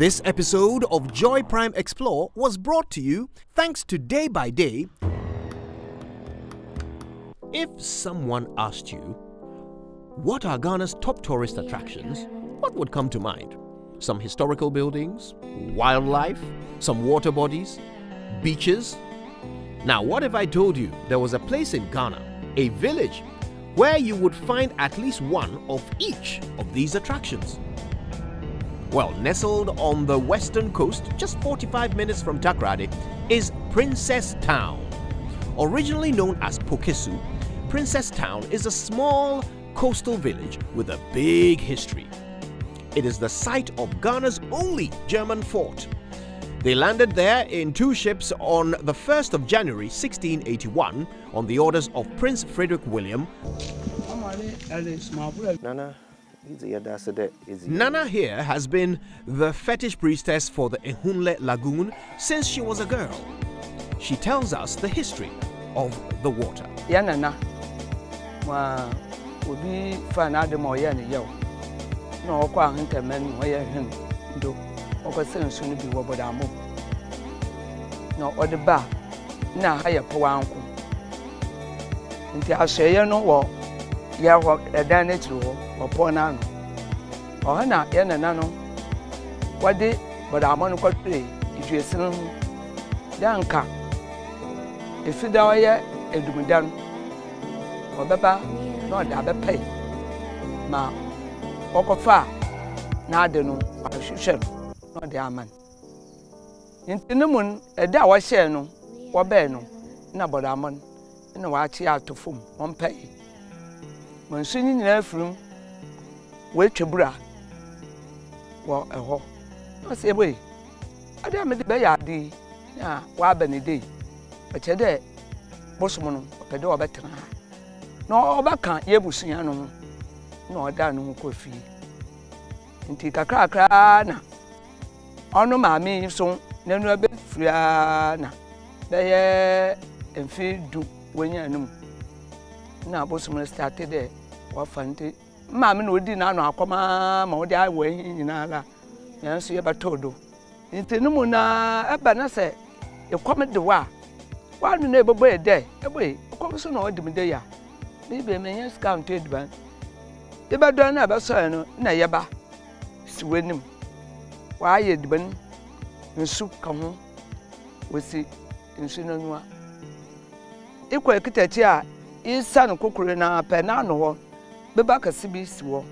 This episode of Joy Prime Explore was brought to you thanks to Day by Day. If someone asked you, what are Ghana's top tourist attractions, what would come to mind? Some historical buildings, wildlife, some water bodies, beaches? Now, what if I told you there was a place in Ghana, a village, where you would find at least one of each of these attractions? Well, nestled on the western coast, just 45 minutes from Takoradi, is Princess Town. Originally known as Pokesu, Princess Town is a small coastal village with a big history. It is the site of Ghana's only German fort. They landed there in 2 ships on the 1st of January 1681 on the orders of Prince Frederick William. Nana here has been the fetish priestess for the Ehunle Lagoon since she was a girl. She tells us the history of the water. Nana, would be fine Adam or Yanni Yo. No, quite hinterman, where him do, or soon be Wobodamo. No, or the bar, now higher poor uncle. Until I say, you know what, ya walk a damage or poor nano. Or na yana nano. What day, but I'm on what play if you're selling Danka. If you don't yet, it will be done. Or Baba, not the other pay. Ma, walk far. Now, I don't know, I should not the aman. In the moon, a day was share no, or bear no, no, but I'm on, and a watch out to form, one pay. When singing in the room, wait your bra. Well, a hole. I say, wait. I damn it, Bayardi. Ah, Wabany day. But you're there. Bosman, a door better. No, Bacca, Yebusiano. No, I don't know coffee. And take a crack. Oh, no, mammy, so never be friana. They and feed do when you know. Now, Bosman started there. What fun it. Mammy would dinner no come on the highway in Allah. Yes, you ever told you. Into Numuna, a banner say, you come at the war. Why do neighbor boy a day? Away, come soon or the day. Maybe a man's counted one. If I don't have a son, Nayaba, swing him. Why you been in soup come home? We see in Sinanua. Equal Akitachi is son of Kukurina, Penano. Bebaka Sibis war.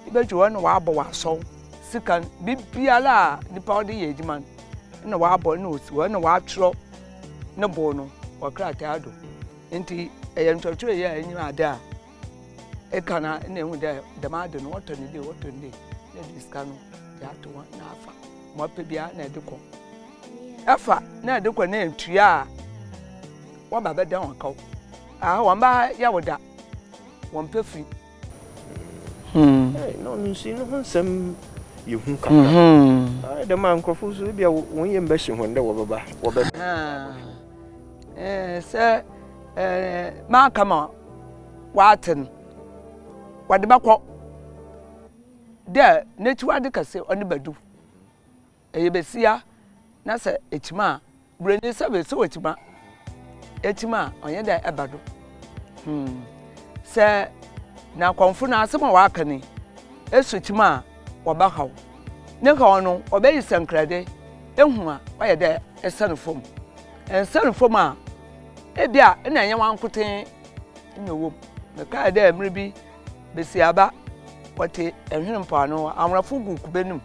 You bet you one wabble was so. Second, be piala, the party age man. And a wabble notes, one a watch no bono, or cratado. Inti a young torture in your ada. A cana, and then there, the madden, what on the day, what on the day. Ladies canoe, they have to want Nafa. More pibia, Naduco. Afa, Naduco name Tria. What about down call? Ah, one by Yawoda. One perfect. No, see, no, some you come. The man confused will be a 1 year bashing when they were back. Sir, Markham, Watton, what the back? There, nature advocacy on the bedu. A Besia, Nasa, Echma, Brenny service, so Echma, Echma, on your day abado. Sir. Now, confuna some wakani, a switch ma, or baho. Nekono, obey Sancrade, Emma, why there, a son of foam. And son of forma, a beer, and I want to in the womb. The car there, maybe, Bessiaba, what a him pano, I'm a fugu benum.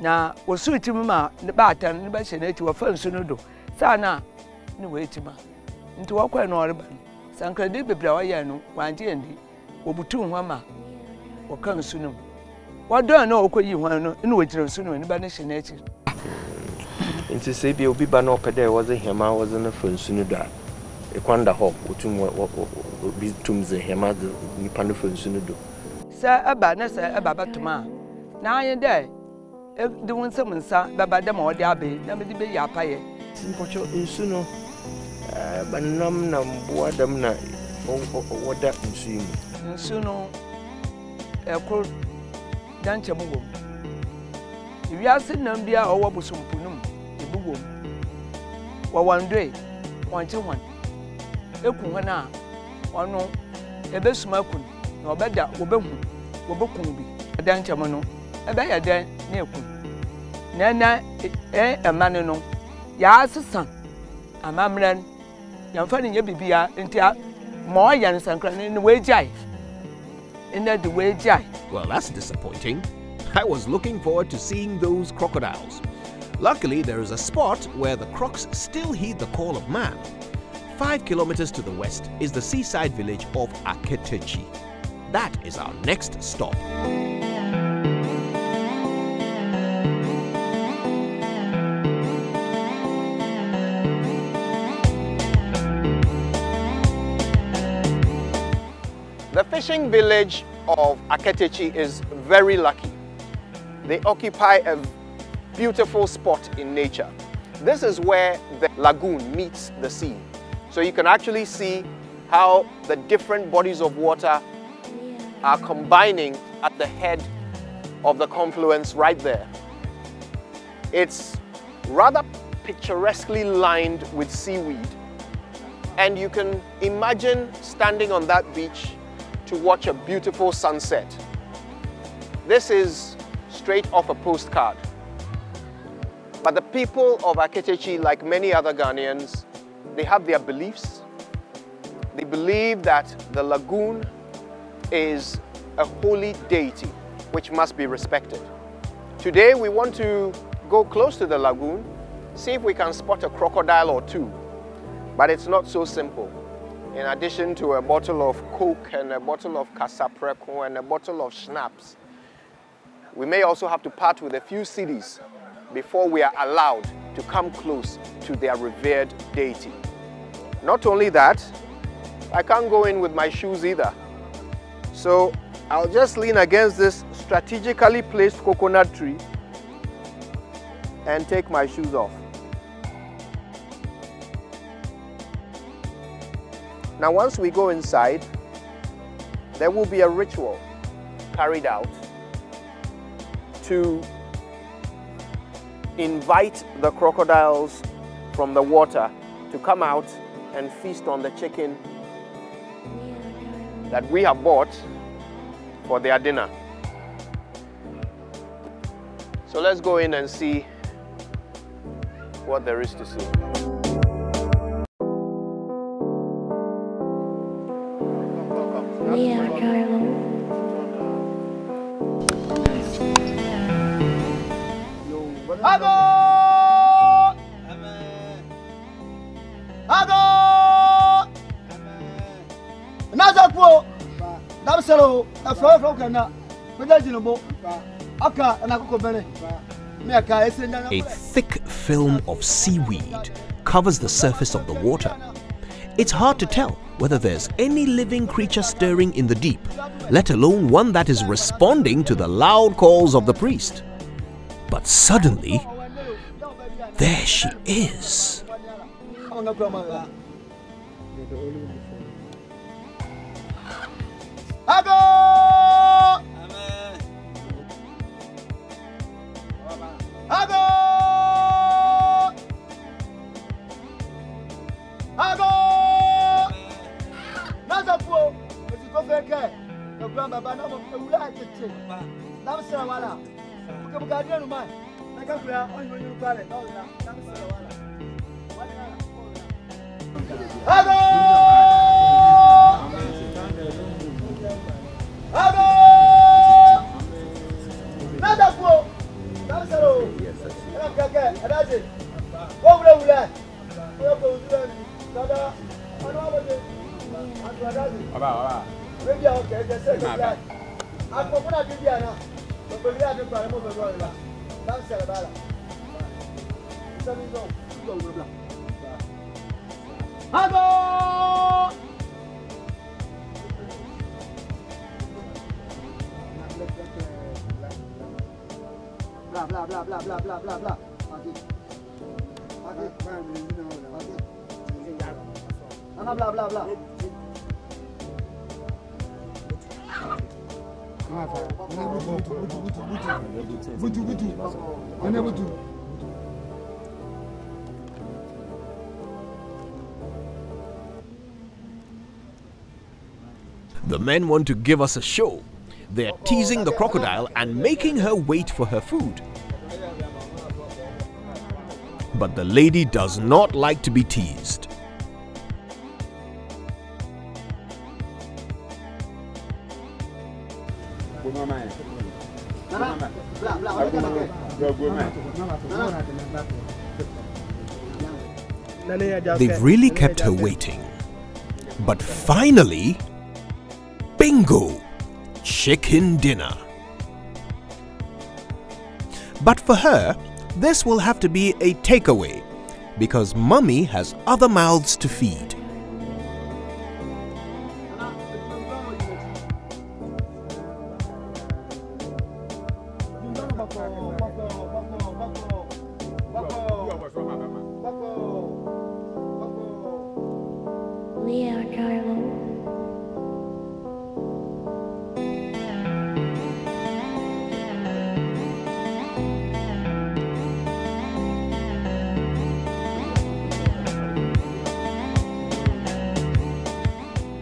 Now, was sweet to mamma, the bat and the bastion to a first sonudo. Sana, no way to ma. Into a coin or Sancrade be Brawayano, one D, Obutu Mama, or come soon. What do I know? You want to which soon in the banishing nature? Into Sabia will be banner per day was a hema was in the phone sooner that a quanda hop would be tombs a hema the Nipanafon sooner do. Sir, a banner, sir, a babatuma. Now you're there. If the one summon, sir, Babadam or the abbey, never be your pie. Simple in sooner. But num boredom night. What that in swim. Sooner, a cold Danchamu. we are sitting on the hour of some punum, the boom. Well, one day, one to one. Ekumana, or no, a best smoking, no better, Obekumbi, a danchamano, a better than near Kun. Nana, a man, no, ya son, a mamman, young finding your baby into more young son in the way jai. In the way jai. Well, that's disappointing. I was looking forward to seeing those crocodiles. Luckily, there is a spot where the crocs still heed the call of man. 5 kilometers to the west is the seaside village of Akitachi. That is our next stop. The fishing village of Akitachi is very lucky. They occupy a beautiful spot in nature. This is where the lagoon meets the sea. So you can actually see how the different bodies of water are combining at the head of the confluence right there. It's rather picturesquely lined with seaweed. And you can imagine standing on that beach to watch a beautiful sunset. This is straight off a postcard. But the people of Akitachi, like many other Ghanaians, they have their beliefs. They believe that the lagoon is a holy deity which must be respected. Today we want to go close to the lagoon, see if we can spot a crocodile or two. But it's not so simple. In addition to a bottle of Coke and a bottle of Casapreco and a bottle of schnapps, we may also have to part with a few cedis before we are allowed to come close to their revered deity. Not only that, I can't go in with my shoes either. So I'll just lean against this strategically placed coconut tree and take my shoes off. Now once we go inside, there will be a ritual carried out to invite the crocodiles from the water to come out and feast on the chicken that we have bought for their dinner. So let's go in and see what there is to see. Yeah, darling. Ago! Ago! Nazapo! Damselo, a flower flocana, Medajinobo, Aka, and Akokobene. A thick film of seaweed covers the surface of the water. It's hard to tell whether there's any living creature stirring in the deep, let alone one that is responding to the loud calls of the priest. But suddenly, there she is. Ago! Ago! Ago! Nazapo, it's a perfect. The grandma, but I'm a light. That's the one. Come guardian, man. I can't play on your pallet. Ago! Ago! Nazapo! That's the one. That's it. Over there. Maybe okay, just say that. I'm going to give you now. But we have to buy more than one. That's the bala. Hello! Blah blah blah blah blah blah blah blah. Blah blah blah blah. The men want to give us a show. They're teasing the crocodile and making her wait for her food. But the lady does not like to be teased. They've really kept her waiting. But finally, bingo! Chicken dinner. But for her, this will have to be a takeaway because Mummy has other mouths to feed.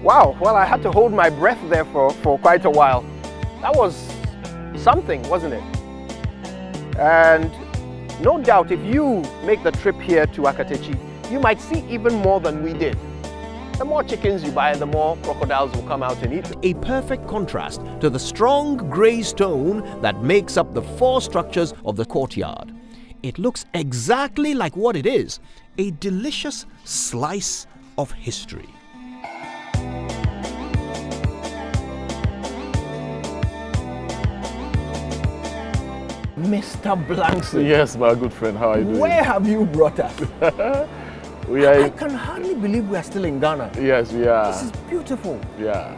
Wow, well, I had to hold my breath there for quite a while. That was something, wasn't it? And no doubt, if you make the trip here to Akitachi, you might see even more than we did. The more chickens you buy, the more crocodiles will come out and eat them. A perfect contrast to the strong grey stone that makes up the four structures of the courtyard. It looks exactly like what it is, a delicious slice of history. Mr. Blankson. Yes, my good friend, how are you doing? Where have you brought us? I can hardly believe we are still in Ghana. Yes, we are. This is beautiful. Yeah.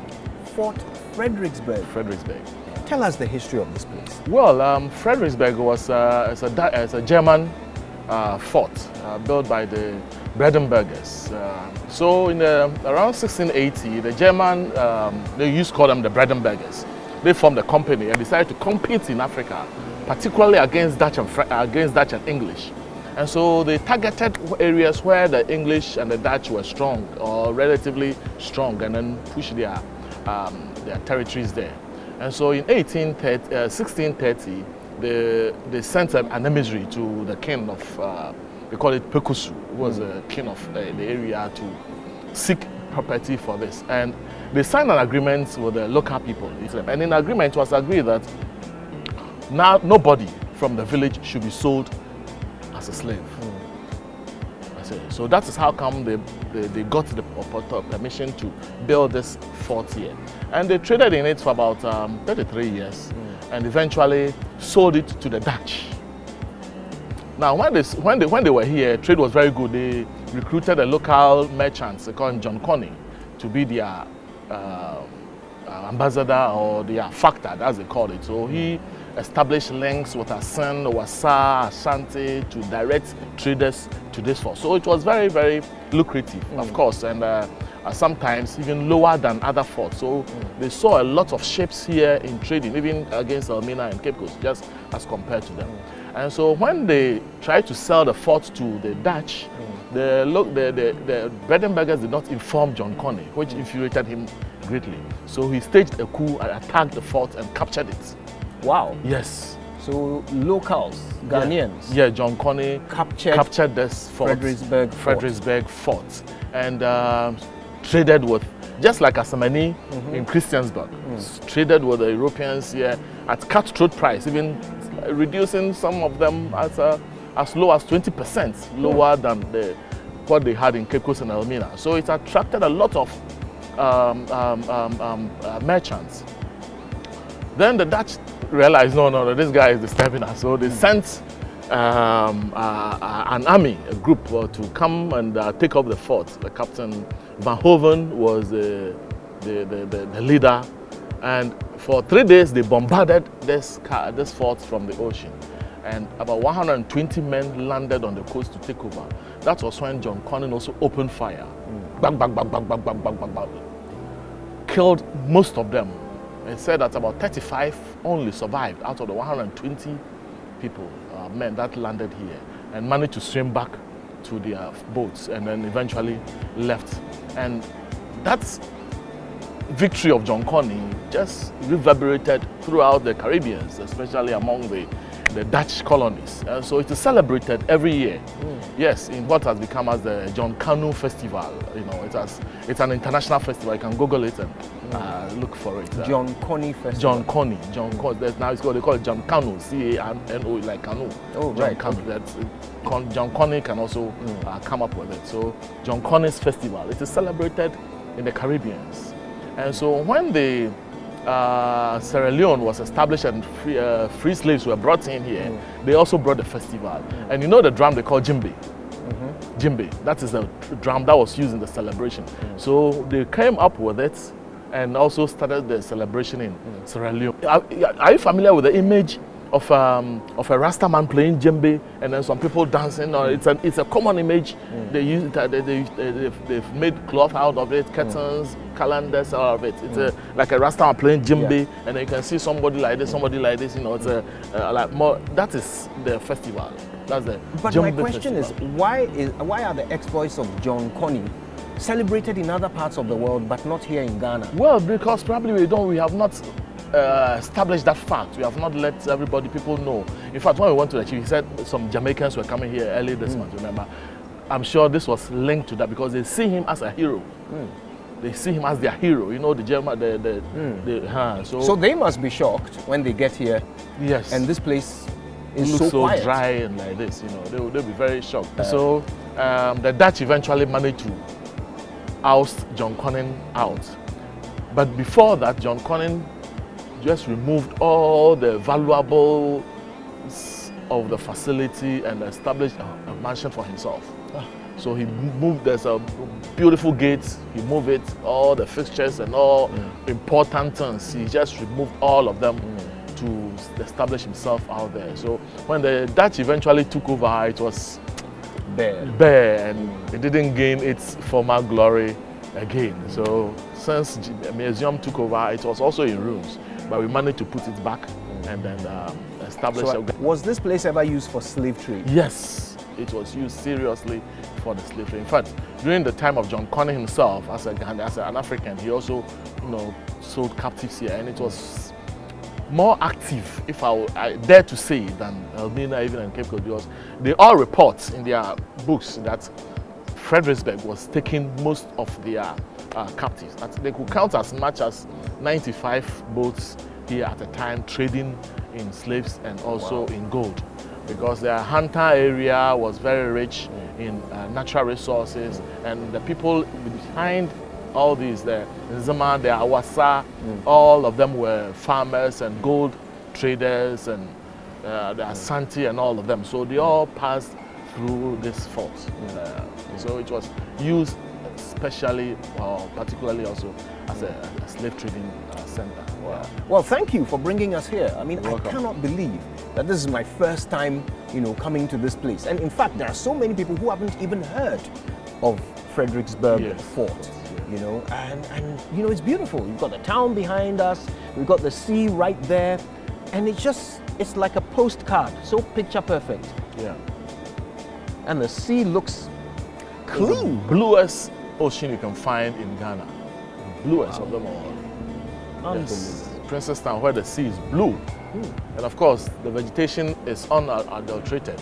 Fort Fredericksburg. Fredericksburg. Tell us the history of this place. Well, Fredericksburg was it's a German fort built by the Bredenbergers. So in around 1680, the German, they used to call them the Bredenbergers. They formed a company and decided to compete in Africa, particularly against Dutch and English. And so they targeted areas where the English and the Dutch were strong or relatively strong, and then pushed their territories there. And so in 1630, they sent an emissary to the king of, they call it Pekusu, who was the king of the area, to seek property for this. And they signed an agreement with the local people. And in the agreement it was agreed that now nobody from the village should be sold as a slave. So that is how come they got the permission to build this fort here. And they traded in it for about 33 years and eventually sold it to the Dutch. Now when they were here, trade was very good. They recruited a local merchant, they call him John Coney, to be their ambassador or their factor, as they call it. So he established links with Asen, Wasa, Ashanti to direct traders to this fort. So it was very, very lucrative, of course, and sometimes even lower than other forts. So they saw a lot of ships here in trading, even against Elmina and Cape Coast, just as compared to them. And so when they tried to sell the fort to the Dutch, the Bredenbergers did not inform John Coney, which infuriated him greatly. So he staged a coup and attacked the fort and captured it. Wow. Yes. So locals, Ghanaians. Yeah, John Coney captured this fort, Fredericksburg fort, and traded with, just like Asamani in Christiansburg, traded with the Europeans here at cutthroat price, even reducing some of them as low as 20% lower than what they had in Cape Coast and Elmina. So it attracted a lot of merchants. Then the Dutch realized, no, this guy is disturbing us. So they sent an army, a group, to come and take up the fort. The captain Van Hoven was the leader, and for 3 days they bombarded this fort from the ocean. And about 120 men landed on the coast to take over. That was when John Connon also opened fire. Bang, bang, bang, bang, bang, bang, bang, bang, bang. Killed most of them. It said that about 35 only survived out of the 120 people, men that landed here, and managed to swim back to their boats and then eventually left. And that's victory of John Coney just reverberated throughout the Caribbean, especially among the Dutch colonies. So it is celebrated every year. Yes, in what has become as the John Canoe Festival. You know, it's an international festival. You can Google it and look for it. John Coney Festival. John Coney. Now it's called, they call it John Canoe, C-A-N-O, like canoe. Oh, John right. Canoe. That's, John Coney can also come up with it. So John Coney's Festival. It is celebrated in the Caribbean. And so when the Sierra Leone was established and free slaves were brought in here, they also brought the festival. And you know the drum they call djembe? Djembe, that is the drum that was used in the celebration. So they came up with it and also started the celebration in Sierra Leone. Are you familiar with the image of a Rasta man playing djembe and then some people dancing? It's a common image. They use it, they've made cloth out of it, curtains, calendars, all of it. It's like a Rasta man playing djembe, and then you can see somebody like this, you know. It's like more. That is the festival. That's the. But my question is, why are the exploits of John Coney celebrated in other parts of the world but not here in Ghana? Well, because probably we have not established that fact. We have not let people know. In fact, when we went to the chief, he said some Jamaicans were coming here early this month, remember? I'm sure this was linked to that because they see him as a hero. They see him as their hero, you know, the German, so they must be shocked when they get here. Yes. And this place is so quiet. Dry and like this, you know, they'll be very shocked. So the Dutch eventually managed to oust John Coney out. But before that, John Coney just removed all the valuables of the facility and established a mansion for himself. So he moved, there's a beautiful gate, he moved it, all the fixtures and all important things, he just removed all of them to establish himself out there. So when the Dutch eventually took over, it was bare and it didn't gain its former glory again. So since the museum took over, it was also in ruins, but we managed to put it back and then establish. So, was this place ever used for slave trade? Yes, it was used seriously for the slave trade. In fact, during the time of John Coney himself, as an African, he also, you know, sold captives here, and it was more active, if I dare to say, than Elmina, even and Cape Coast, because they all report in their books that Fredericksburg was taking most of their captives. They could count as much as 95 boats here at a time trading in slaves and also in gold, because their hunter area was very rich in natural resources, and the people behind all these, the Nzima, the Awasa, all of them were farmers and gold traders, and the Asante and all of them. So they all passed through this fort. So it was used especially, particularly also as a slave trading center. Wow. Well, thank you for bringing us here. I mean, I cannot believe that this is my first time, you know, coming to this place. And in fact, there are so many people who haven't even heard of Fredericksburg Fort. You know, and you know, it's beautiful. You've got the town behind us, we've got the sea right there, and it's like a postcard, so picture perfect. Yeah. And the sea looks clean. The bluest ocean you can find in Ghana. Bluest of them all. Yes. Princess Town, where the sea is blue. And of course, the vegetation is unadulterated.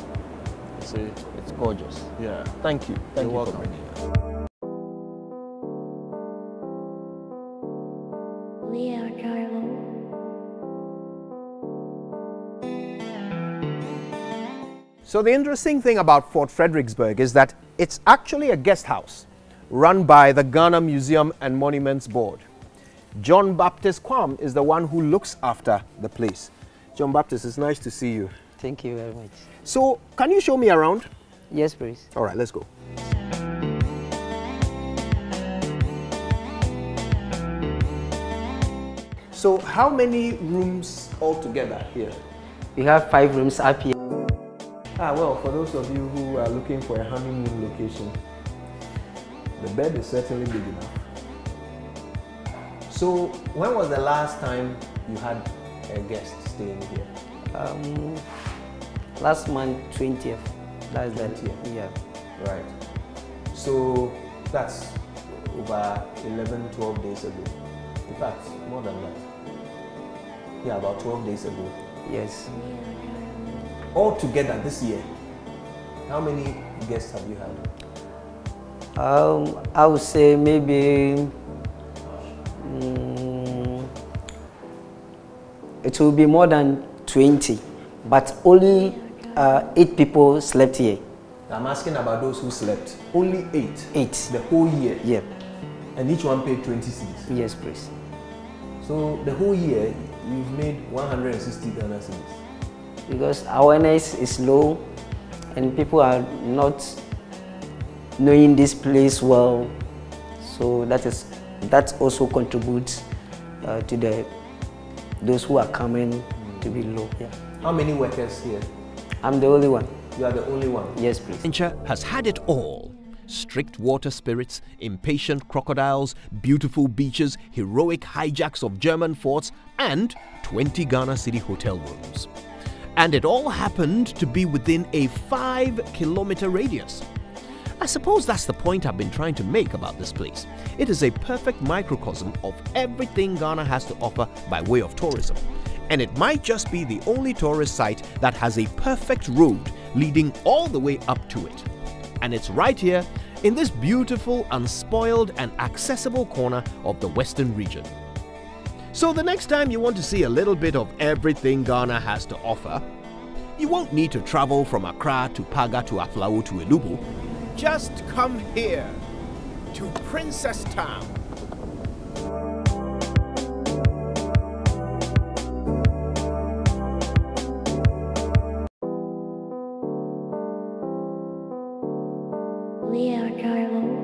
You see? It's gorgeous. Yeah. Thank you. Thank you welcome. for bringing us. So the interesting thing about Fort Fredericksburg is that it's actually a guest house run by the Ghana Museum and Monuments Board. John Baptist Kwam is the one who looks after the place. John Baptist, it's nice to see you. Thank you very much. So can you show me around? Yes, please. All right, let's go. So how many rooms altogether here? We have 5 rooms up here. Well, for those of you who are looking for a honeymoon location, the bed is certainly big enough. So, when was the last time you had a guest staying here? Last month, 20th. That's the 20th. yeah. Right. So, that's over 11, 12 days ago. In fact, more than that. Yeah, about 12 days ago. Yes. Altogether this year, how many guests have you had? I would say maybe it will be more than 20, but only 8 people slept here. I'm asking about those who slept. Only 8? 8. The whole year? Yep. And each one paid 20 cedis? Yes, please. So the whole year, you've made 160 Ghana cedis? Because awareness is low and people are not knowing this place well, so that also contributes to those who are coming to be low. Yeah. How many workers here? I'm the only one. You are the only one? Yes, please. Adventure has had it all. Strict water spirits, impatient crocodiles, beautiful beaches, heroic hijacks of German forts, and 20 Ghana City hotel rooms. And it all happened to be within a 5-kilometer radius. I suppose that's the point I've been trying to make about this place. It is a perfect microcosm of everything Ghana has to offer by way of tourism. And it might just be the only tourist site that has a perfect road leading all the way up to it. And it's right here in this beautiful, unspoiled and accessible corner of the Western region. So the next time you want to see a little bit of everything Ghana has to offer, you won't need to travel from Accra to Paga to Aflao to Elubu. Just come here to Princess Town. We are driving.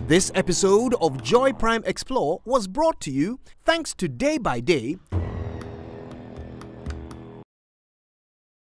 This episode of Joy Prime Explore was brought to you thanks to Day by Day